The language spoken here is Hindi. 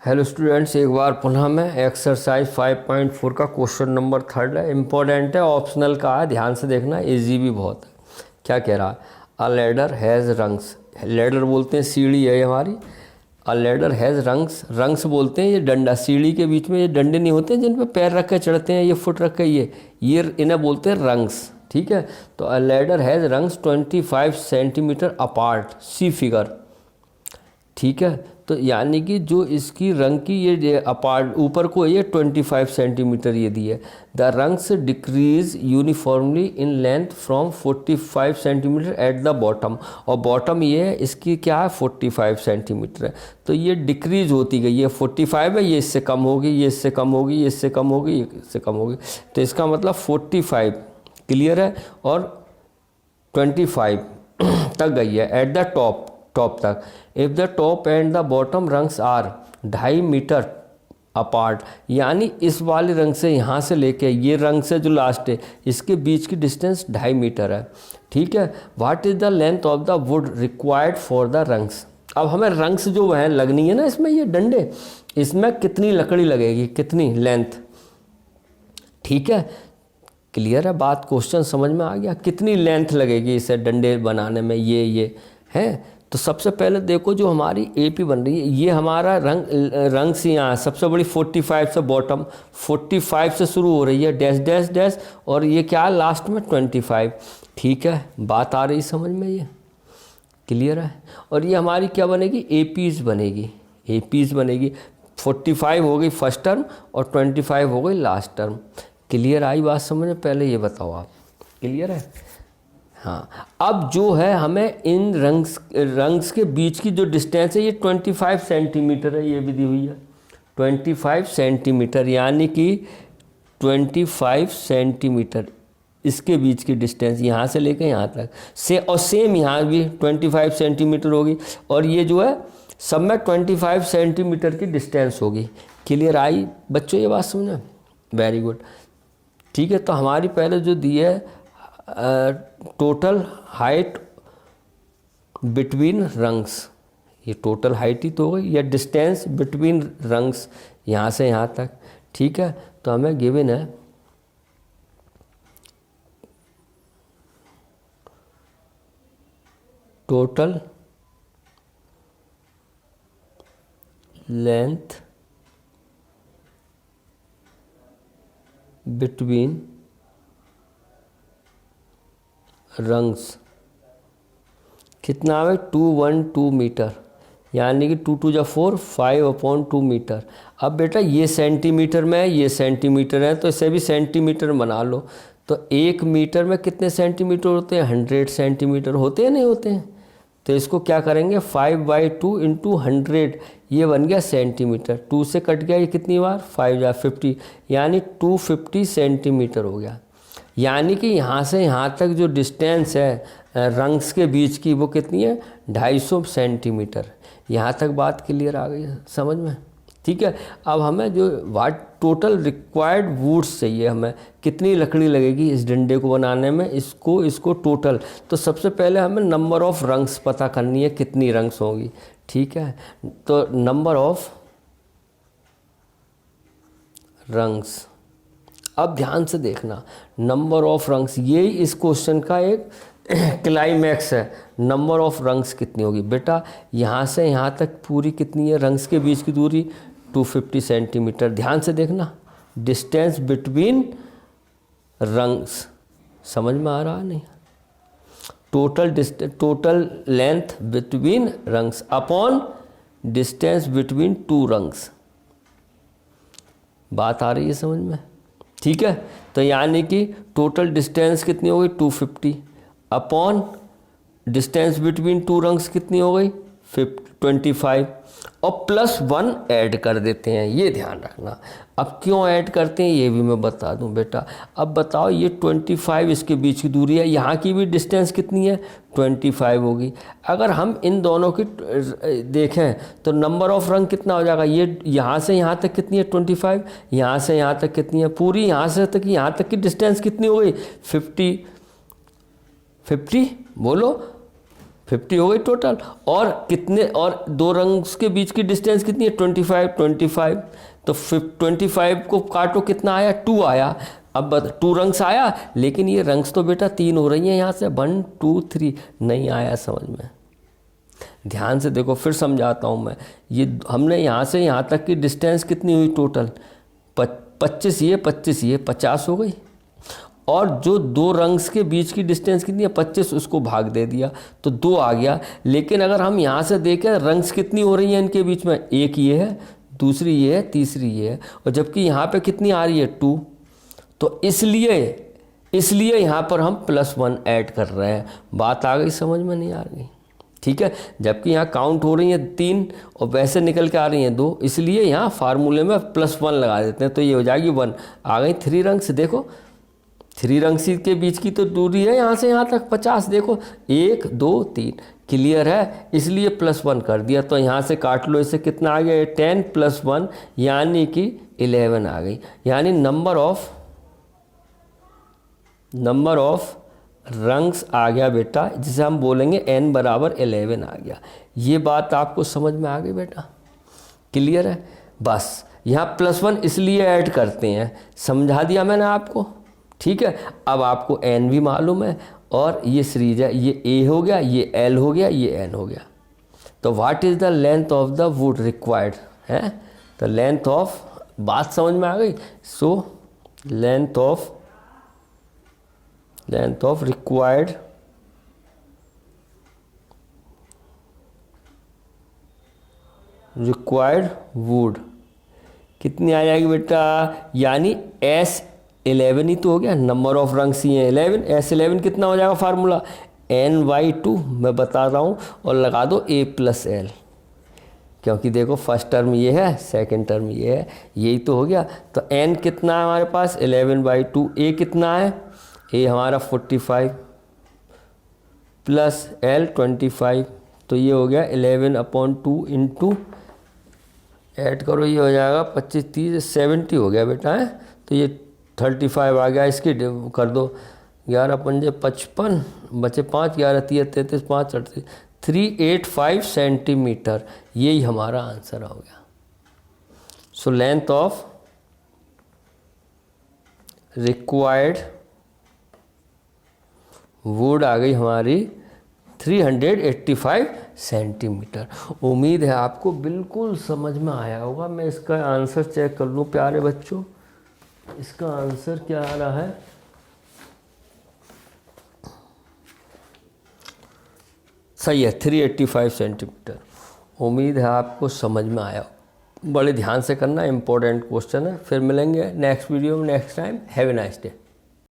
हेलो स्टूडेंट्स, एक बार पुनः मैं एक्सरसाइज 5.4 का क्वेश्चन नंबर 3 है। इम्पोर्टेंट है, ऑप्शनल का है, ध्यान से देखना, इजी भी बहुत है। क्या कह रहा है? अ लेडर हैज़ रंग्स। लेडर बोलते हैं सीढ़ी है हमारी। अ लेडर हैज़ रंग्स। रंग्स बोलते हैं ये डंडा, सीढ़ी के बीच में ये डंडे नहीं होते जिन पे पैर रख के चढ़ते हैं, ये फुट रख के, ये इन्हें बोलते हैं रंग्स। ठीक है, तो a ladder has rungs 25 centimetre apart, see figure. ठीक है, तो यानी कि जो इसकी रंग की ये अपार्ट ऊपर को ये 25 सेंटीमीटर ये दी है। The rungs decrease uniformly in length from 45 centimetre at the bottom, और बॉटम ये है इसकी क्या है 45 सेंटीमीटर है। तो ये डिक्रीज होती गई, ये 45 है, ये इससे कम होगी, ये इससे कम होगी, ये इससे कम होगी, ये इससे कम होगी। तो इसका मतलब 45 क्लियर है, और 25 तक गई है एट द टॉप तक। If the top and the bottom rungs are 2.5 metre apart, यानी इस वाले रंग से यहाँ से लेके ये रंग से जो लास्ट है इसके बीच की डिस्टेंस 2.5 मीटर है। ठीक है, what is the length of the wood required for the rungs. अब हमें रंग्स जो है लगनी है ना इसमें, ये डंडे, इसमें कितनी लकड़ी लगेगी, कितनी लेंथ। ठीक है, क्लियर है बात, क्वेश्चन समझ में आ गया। कितनी लेंथ लगेगी इसे डंडे बनाने में, ये है। तो सबसे पहले देखो जो हमारी एपी बन रही है, ये हमारा रंग से यहाँ सबसे बड़ी 45 से बॉटम 45 से शुरू हो रही है, डैश डैश डैश, और ये क्या है लास्ट में 25। ठीक है, बात आ रही समझ में, ये क्लियर है। और ये हमारी क्या बनेगी, एपीज बनेगी, एपीज बनेगी। 45 हो गई फर्स्ट टर्म और 25 हो गई लास्ट टर्म। क्लियर आई बात समझ में? पहले ये बताओ आप, क्लियर है? हाँ, अब जो है हमें इन रंग्स के बीच की जो डिस्टेंस है ये 25 सेंटीमीटर है, ये भी दी हुई है 25 सेंटीमीटर, यानी कि 25 सेंटीमीटर इसके बीच की डिस्टेंस यहाँ से लेकर यहाँ तक और सेम यहाँ भी 25 सेंटीमीटर होगी, और ये जो है सब में 25 सेंटीमीटर की डिस्टेंस होगी। क्लियर आई बच्चों ये बात समझना? Very good. ठीक है, तो हमारी पहले जो दी है टोटल हाइट बिटवीन रंग्स, ये टोटल हाइट ही तो हो गई, या डिस्टेंस बिटवीन रंग्स यहाँ से यहाँ तक। ठीक है, तो हमें गिवन है टोटल लेंथ बिटवीन रंग्स कितना है 212 मीटर, यानी कि 2 2 4 5/2 मीटर। अब बेटा ये सेंटीमीटर में है, ये सेंटीमीटर है, तो इसे भी सेंटीमीटर बना लो। तो 1 मीटर में कितने सेंटीमीटर होते हैं? 100 सेंटीमीटर होते हैं, नहीं होते हैं? तो इसको क्या करेंगे 5/2 इंटू 100, ये बन गया सेंटीमीटर। 2 से कट गया ये कितनी बार, 5 या 50, यानी 250 सेंटीमीटर हो गया। यानी कि यहाँ से यहाँ तक जो डिस्टेंस है रंग्स के बीच की वो कितनी है, 250 सेंटीमीटर। यहाँ तक बात क्लियर आ गई है समझ में? ठीक है, अब हमें जो टोटल रिक्वायर्ड वुड्स चाहिए, हमें कितनी लकड़ी लगेगी इस डंडे को बनाने में, इसको टोटल। तो सबसे पहले हमें नंबर ऑफ रंग्स पता करनी है, कितनी रंग्स होगी। ठीक है, तो नंबर ऑफ रंग्स, अब ध्यान से देखना, नंबर ऑफ रंग्स ये इस क्वेश्चन का एक क्लाइमैक्स है। नंबर ऑफ रंग्स कितनी होगी बेटा, यहाँ से यहाँ तक पूरी कितनी है रंग्स के बीच की दूरी, 250 सेंटीमीटर। ध्यान से देखना, डिस्टेंस बिटवीन रंग्स, समझ में आ रहा नहीं? Total length between rungs upon distance between 2 rungs. बात आ रही है समझ में? ठीक है, तो यानी कि टोटल डिस्टेंस कितनी हो गई 250 अपॉन डिस्टेंस बिटवीन 2 रंग्स कितनी हो गई 25, और +1 ऐड कर देते हैं, ये ध्यान रखना। अब क्यों ऐड करते हैं ये भी मैं बता दूं बेटा। अब बताओ ये 25 इसके बीच की दूरी है, यहाँ की भी डिस्टेंस कितनी है 25 होगी। अगर हम इन दोनों की देखें तो नंबर ऑफ रंग कितना हो जाएगा, ये यहाँ से यहाँ तक कितनी है 25, यहाँ से यहाँ तक कितनी है, पूरी यहाँ से तक यहाँ तक की डिस्टेंस कितनी हो गई 50 बोलो 50 हो गई टोटल। और कितने, और दो रंग्स के बीच की डिस्टेंस कितनी है 25। तो 25 को काटो, कितना आया 2 आया। अब 2 रंग्स आया, लेकिन ये रंग्स तो बेटा 3 हो रही हैं यहाँ से, 1 2 3 नहीं आया समझ में। ध्यान से देखो, फिर समझाता हूँ मैं। ये हमने यहाँ से यहाँ तक की डिस्टेंस कितनी हुई टोटल 25, ये 25, ये 50 हो गई। और जो 2 रंग्स के बीच की डिस्टेंस कितनी है 25, उसको भाग दे दिया तो 2 आ गया। लेकिन अगर हम यहाँ से देखें रंग्स कितनी हो रही हैं इनके बीच में, एक ये है, दूसरी ये है, तीसरी ये है, और जबकि यहाँ पे कितनी आ रही है 2। तो इसलिए यहाँ पर हम +1 ऐड कर रहे हैं। बात आ गई समझ में, नहीं आ रही? ठीक है, जबकि यहाँ काउंट हो रही हैं 3 और वैसे निकल के आ रही हैं 2, इसलिए यहाँ फार्मूले में +1 लगा देते हैं, तो ये हो जाएगी 1। आ गई 3 रंग्स। देखो 3 रंग्स के बीच की तो दूरी है यहाँ से यहाँ तक 50, देखो 1 2 3, क्लियर है, इसलिए +1 कर दिया। तो यहाँ से काट लो, इससे कितना आ गया 10 + 1 यानी कि 11 आ गई। यानी नंबर ऑफ रंग्स आ गया बेटा, जिसे हम बोलेंगे n = 11 आ गया। ये बात आपको समझ में आ गई बेटा, क्लियर है? बस यहाँ +1 इसलिए ऐड करते हैं, समझा दिया मैंने आपको। ठीक है, अब आपको n भी मालूम है, और ये सीरीज है, ये a हो गया, ये l हो गया, ये n हो गया। तो what is the length of the wood required है? तो लेंथ ऑफ, बात समझ में आ गई? सो लेंथ ऑफ रिक्वायर्ड वुड कितनी आ जाएगी बेटा? यानी S11 ही तो हो गया, नंबर ऑफ रंग्स ही हैं 11, S11 कितना हो जाएगा फार्मूला n/2, मैं बता रहा हूँ, और लगा दो a + l, क्योंकि देखो फर्स्ट टर्म ये है, सेकंड टर्म ये है, यही तो हो गया। तो n कितना है हमारे पास 11/2, a कितना है, a हमारा 45 + l 25, तो ये हो गया 11/2 इंटू, ऐड करो, ये हो जाएगा 25 30 70 हो गया बेटा है। तो ये 35 आ गया, इसकी कर दो 11 पंजे 55, बचे 5, 11 3 33 5 38, 385 सेंटीमीटर, यही हमारा आंसर हो गया। So length of required would आ गई हमारी 385 सेंटीमीटर। उम्मीद है आपको बिल्कुल समझ में आया होगा। मैं इसका आंसर चेक कर लूँ प्यारे बच्चों, इसका आंसर क्या आ रहा है? सही है, 385 सेंटीमीटर। उम्मीद है आपको समझ में आया। बड़े ध्यान से करना, इम्पोर्टेंट क्वेश्चन है। फिर मिलेंगे नेक्स्ट वीडियो में next time. Have a nice day.